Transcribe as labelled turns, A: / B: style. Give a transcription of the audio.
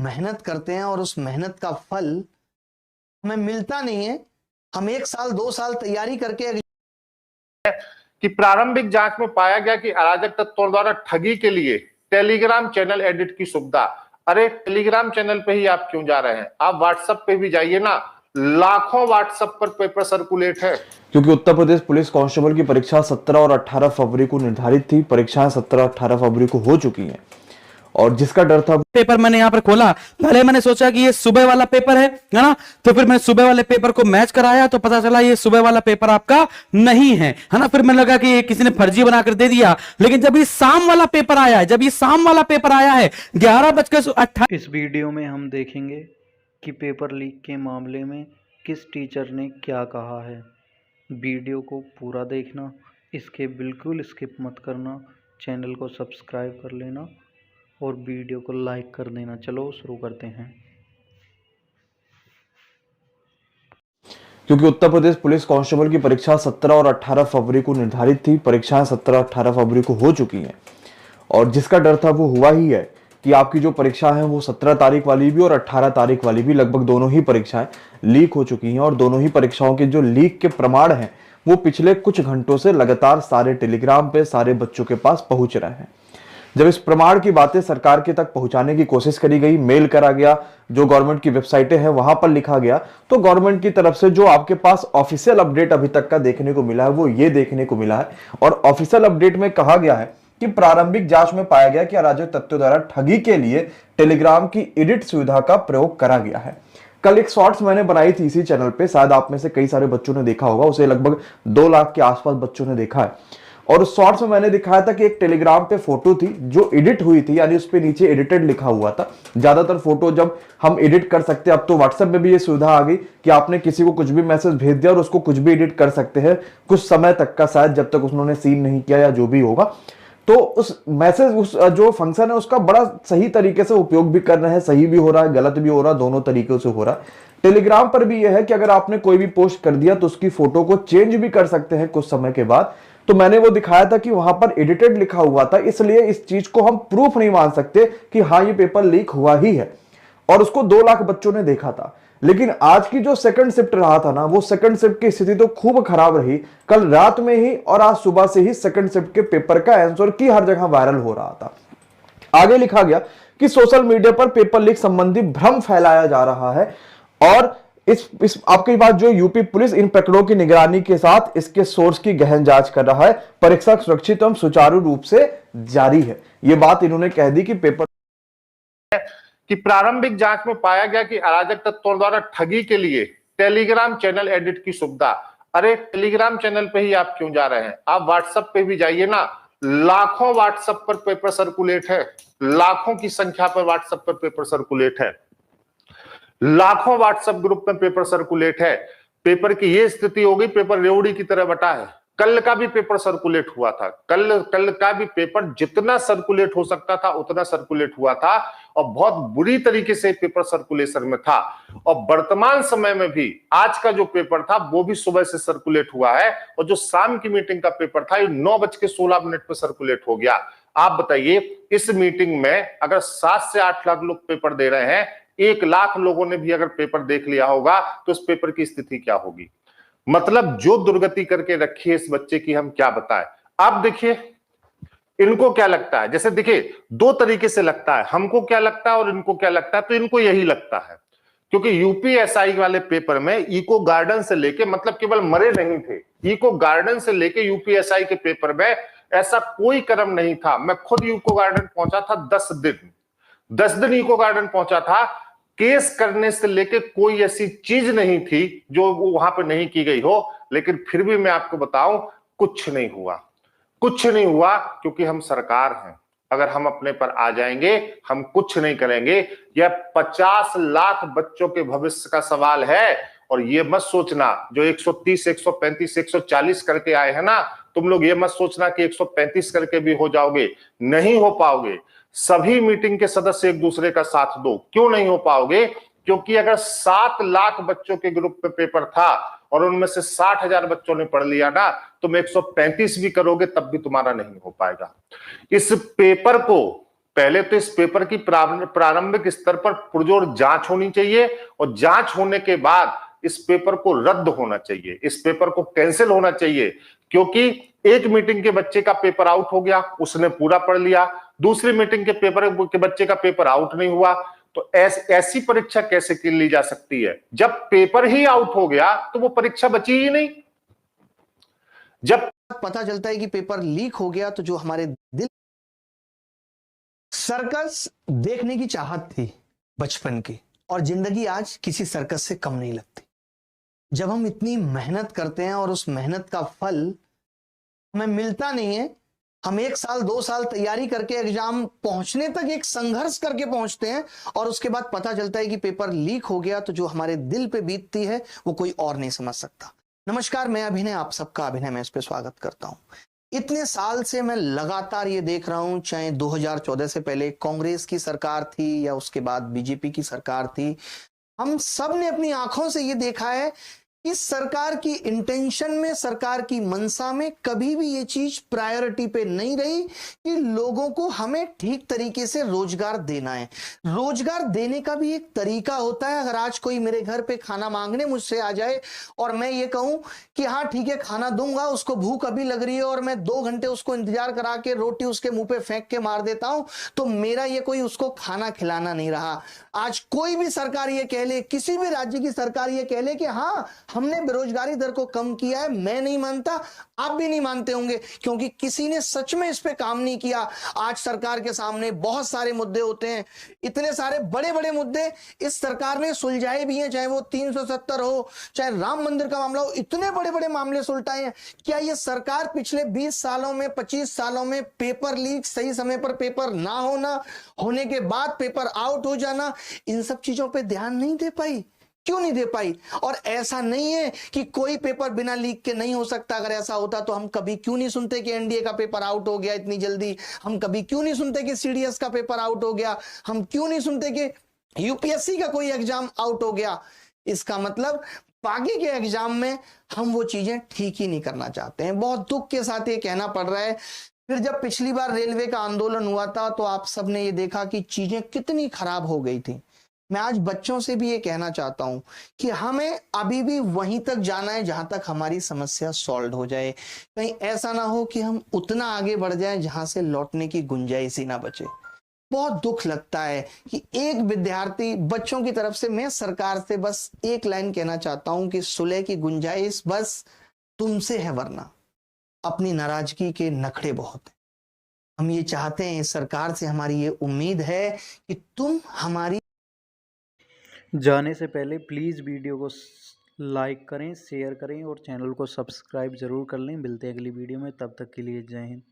A: मेहनत करते हैं और उस मेहनत का फल हमें मिलता नहीं है। हम 1 साल 2 साल तैयारी करके
B: कि प्रारंभिक जांच में पाया गया कि अराजक तत्वों द्वारा ठगी के लिए टेलीग्राम चैनल एडिट की सुविधा। अरे टेलीग्राम चैनल पे ही आप क्यों जा रहे हैं? आप व्हाट्सएप पे भी जाइए ना, लाखों व्हाट्सएप पर पेपर सर्कुलेट है।
C: क्योंकि उत्तर प्रदेश पुलिस कांस्टेबल की परीक्षा 17 और 18 फरवरी को निर्धारित थी। परीक्षाएं 17-18 फरवरी को हो चुकी हैं और जिसका डर था।
D: पेपर मैंने यहाँ पर खोला, पहले मैंने सोचा कि ये सुबह वाला पेपर है ना, तो फिर मैंने सुबह वाले पेपर को मैच कराया तो पता चला ये सुबह वाला पेपर आपका नहीं है ना। फिर मैंने लगा कि ये किसी ने फर्जी बनाकर दे दिया, लेकिन जब ये शाम वाला पेपर आया है, 11:28।
E: इस वीडियो में हम देखेंगे कि पेपर लीक के मामले में किस टीचर ने क्या कहा है। वीडियो को पूरा देखना, इसके बिल्कुल स्किप मत करना, चैनल को सब्सक्राइब कर लेना और वीडियो को लाइक कर देना। चलो शुरू करते हैं।
C: क्योंकि उत्तर प्रदेश पुलिस कांस्टेबल की परीक्षा 17 और 18 फरवरी को निर्धारित थी। परीक्षाएं 17-18 फरवरी को हो चुकी हैं और जिसका डर था वो हुआ ही है कि आपकी जो परीक्षा है वो 17 तारीख वाली भी और 18 तारीख वाली भी, लगभग दोनों ही परीक्षाएं लीक हो चुकी हैं। और दोनों ही परीक्षाओं के जो लीक के प्रमाण हैं वो पिछले कुछ घंटों से लगातार सारे टेलीग्राम पे सारे बच्चों के पास पहुंच रहे हैं। जब इस प्रमाण की बातें सरकार के तक पहुंचाने की कोशिश करी गई, मेल करा गया, जो गवर्नमेंट की वेबसाइटें हैं वहां पर लिखा गया, तो गवर्नमेंट की तरफ से जो आपके पास ऑफिशियल अपडेट अभी तक का देखने को मिला है वो ये देखने को मिला है। और ऑफिशियल अपडेट में कहा गया है कि प्रारंभिक जांच में पाया गया कि अराजक तत्वों द्वारा ठगी के लिए टेलीग्राम की एडिट सुविधा का प्रयोग करा गया है। कल एक शॉर्ट्स मैंने बनाई थी इसी चैनल पे, शायद आप में से कई सारे बच्चों ने देखा होगा, उसे लगभग 2 लाख के आसपास बच्चों ने देखा है। और उस शॉर्ट्स में मैंने दिखाया था कि एक टेलीग्राम पे फोटो थी जो एडिट हुई थी, यानी उस पे नीचे एडिटेड लिखा हुआ था। ज्यादातर फोटो जब हम एडिट कर सकते हैं, अब तो व्हाट्सएप में भी ये सुविधा आ गई कि आपने किसी को कुछ भी मैसेज भेज दिया और उसको कुछ भी एडिट कर सकते हैं कुछ समय तक का, शायद जब तक उन्होंने सीन नहीं किया या जो भी होगा। तो उस मैसेज, उस जो फंक्शन है उसका बड़ा सही तरीके से उपयोग भी कर रहे हैं, सही भी हो रहा है, गलत भी हो रहा है, दोनों तरीकों से हो रहा है। टेलीग्राम पर भी यह है कि अगर आपने कोई भी पोस्ट कर दिया तो उसकी फोटो को चेंज भी कर सकते हैं कुछ समय के बाद। तो मैंने वो दिखाया था कि वहां पर एडिटेड लिखा हुआ था, इसलिए इस चीज को हम प्रूफ नहीं मान सकते कि हाँ ये पेपर लीक हुआ ही है। और उसको 2 लाख बच्चों ने देखा था। लेकिन आज की जो सेकंड शिफ्ट रहा था ना, वो सेकंड शिफ्ट की स्थिति तो खूब खराब रही। कल रात में ही और आज सुबह से ही सेकंड शिफ्ट के पेपर का आंसर की हर जगह वायरल हो रहा था। आगे लिखा गया कि सोशल मीडिया पर पेपर लीक संबंधी भ्रम फैलाया जा रहा है और इस आपकी बात जो यूपी पुलिस इन प्रकरणों की निगरानी के साथ इसके सोर्स की गहन जांच कर रहा है। परीक्षा सुरक्षित एवं सुचारू रूप से जारी है। ये बात इन्होंने कह दी कि पेपर
B: कि प्रारंभिक जांच में पाया गया कि अराजक तत्वों द्वारा ठगी के लिए टेलीग्राम चैनल एडिट की सुविधा। अरे टेलीग्राम चैनल पे ही आप क्यों जा रहे हैं? आप व्हाट्सएप पे भी जाइए ना, लाखों व्हाट्सएप पर पेपर सर्कुलेट है, लाखों की संख्या पर व्हाट्सएप पर पेपर सर्कुलेट है, लाखों व्हाट्सएप ग्रुप में पेपर सर्कुलेट है। पेपर की ये स्थिति हो गई, पेपर रेवड़ी की तरह बटा है। कल का भी पेपर सर्कुलेट हुआ था, कल का भी पेपर जितना सर्कुलेट हो सकता था उतना सर्कुलेट हुआ था और बहुत बुरी तरीके से पेपर सर्कुलेशन में था। और वर्तमान समय में भी आज का जो पेपर था वो भी सुबह से सर्कुलेट हुआ है और जो शाम की मीटिंग का पेपर था ये 9:16 पर सर्कुलेट हो गया। आप बताइए, इस मीटिंग में अगर 7 से 8 लाख लोग पेपर दे रहे हैं, 1 लाख लोगों ने भी अगर पेपर देख लिया होगा तो इस पेपर की स्थिति क्या होगी? मतलब जो दुर्गति करके रखी है इस बच्चे की, हम क्या बताएं। आप देखिए इनको क्या लगता है, जैसे देखिए 2 तरीके से लगता है, हमको क्या लगता है और इनको क्या लगता है। तो इनको यही लगता है क्योंकि यूपीएसआई वाले पेपर में इको गार्डन से लेके, मतलब केवल मरे नहीं थे, इको गार्डन से लेके यूपीएसआई के पेपर में ऐसा कोई क्रम नहीं था। मैं खुद इको गार्डन पहुंचा था 10 दिन इको गार्डन पहुंचा था। केस करने से लेके कोई ऐसी चीज नहीं थी जो वहां पर नहीं की गई हो, लेकिन फिर भी मैं आपको बताऊं कुछ नहीं हुआ क्योंकि हम सरकार हैं। अगर हम अपने पर आ जाएंगे हम कुछ नहीं करेंगे। यह 50 लाख बच्चों के भविष्य का सवाल है। और ये मत सोचना जो 130, 135, 140 करके आए हैं ना, तुम लोग ये मत सोचना कि 135 करके भी हो जाओगे, नहीं हो पाओगे। सभी मीटिंग के सदस्य एक दूसरे का साथ दो। क्यों नहीं हो पाओगे? क्योंकि अगर 7 लाख बच्चों के ग्रुप में पेपर था और उनमें से 60,000 बच्चों ने पढ़ लिया ना, तुम 135 भी करोगे तब भी तुम्हारा नहीं हो पाएगा। इस पेपर को पहले तो इस पेपर की प्रारंभिक स्तर पर पुरजोर जांच होनी चाहिए और जांच होने के बाद इस पेपर को रद्द होना चाहिए, इस पेपर को कैंसिल होना चाहिए। क्योंकि एक मीटिंग के बच्चे का पेपर आउट हो गया, उसने पूरा पढ़ लिया, दूसरी मीटिंग के बच्चे का पेपर आउट नहीं हुआ, तो ऐसी परीक्षा कैसे ली जा सकती है? जब पेपर ही आउट हो गया तो वो परीक्षा बची ही नहीं। जब
A: पता चलता है कि पेपर लीक हो गया तो जो हमारे दिल सर्कस देखने की चाहत थी बचपन की, और जिंदगी आज किसी सर्कस से कम नहीं लगती। जब हम इतनी मेहनत करते हैं और उस मेहनत का फल हमें मिलता नहीं है, हम 1 साल 2 साल तैयारी करके एग्जाम पहुंचने तक एक संघर्ष करके पहुंचते हैं और उसके बाद पता चलता है कि पेपर लीक हो गया, तो जो हमारे दिल पे बीतती है वो कोई और नहीं समझ सकता। नमस्कार, मैं अभिनय, आप सबका अभिनय में इस पे स्वागत करता हूं। इतने साल से मैं लगातार ये देख रहा हूं, चाहे 2014 से पहले कांग्रेस की सरकार थी या उसके बाद बीजेपी की सरकार थी, हम सब ने अपनी आंखों से ये देखा है इस सरकार की इंटेंशन में, सरकार की मंशा में कभी भी ये चीज प्रायोरिटी पे नहीं रही कि लोगों को हमें ठीक तरीके से रोजगार देना है। रोजगार देने का भी एक तरीका होता है। अगर आज कोई मेरे घर पे खाना मांगने मुझसे आ जाए और मैं ये कहूं कि हाँ ठीक है खाना दूंगा, उसको भूख अभी लग रही है और मैं 2 घंटे उसको इंतजार करा के रोटी उसके मुंह पे फेंक के मार देता हूं, तो मेरा ये कोई उसको खाना खिलाना नहीं रहा। आज कोई भी सरकार ये कह ले, किसी भी राज्य की सरकार ये कह ले कि हाँ हमने बेरोजगारी दर को कम किया है, मैं नहीं मानता, आप भी नहीं मानते होंगे, क्योंकि किसी ने सच में इस पे काम नहीं किया। आज सरकार के सामने बहुत सारे मुद्दे होते हैं, इतने सारे बड़े बड़े मुद्दे इस सरकार ने सुलझाए भी हैं, चाहे वो 370 हो, चाहे राम मंदिर का मामला हो, इतने बड़े बड़े मामले सुलझाए हैं। क्या ये सरकार पिछले 20 सालों में 25 सालों में पेपर लीक, सही समय पर पेपर ना होना, होने के बाद पेपर आउट हो जाना, इन सब चीजों पे ध्यान नहीं दे पाई? क्यों नहीं दे पाई? और ऐसा नहीं है कि कोई पेपर बिना लीक के नहीं हो सकता। अगर ऐसा होता तो हम कभी क्यों नहीं सुनते कि एनडीए का पेपर आउट हो गया इतनी जल्दी, हम कभी क्यों नहीं सुनते कि सीडीएस का पेपर आउट हो गया, हम क्यों नहीं सुनते कि यूपीएससी का कोई एग्जाम आउट हो गया। इसका मतलब बाकी के एग्जाम में हम वो चीजें ठीक ही नहीं करना चाहते हैं। बहुत दुख के साथ ये कहना पड़ रहा है। फिर जब पिछली बार रेलवे का आंदोलन हुआ था तो आप सबने ये देखा कि चीजें कितनी खराब हो गई थी। मैं आज बच्चों से भी ये कहना चाहता हूं कि हमें अभी भी वहीं तक जाना है जहां तक हमारी समस्या सॉल्व हो जाए। कहीं ऐसा ना हो कि हम उतना आगे बढ़ जाएं जहां से लौटने की गुंजाइश ही ना बचे। बहुत दुख लगता है कि एक विद्यार्थी, बच्चों की तरफ से मैं सरकार से बस एक लाइन कहना चाहता हूं कि सुलह की गुंजाइश बस तुमसे है, वरना अपनी नाराजगी के नखड़े बहुत हैं। हम ये चाहते हैं, सरकार से हमारी ये उम्मीद है कि तुम हमारी
E: जाने से पहले प्लीज़ वीडियो को लाइक करें, शेयर करें और चैनल को सब्सक्राइब ज़रूर कर लें। मिलते हैं अगली वीडियो में, तब तक के लिए जय हिंद।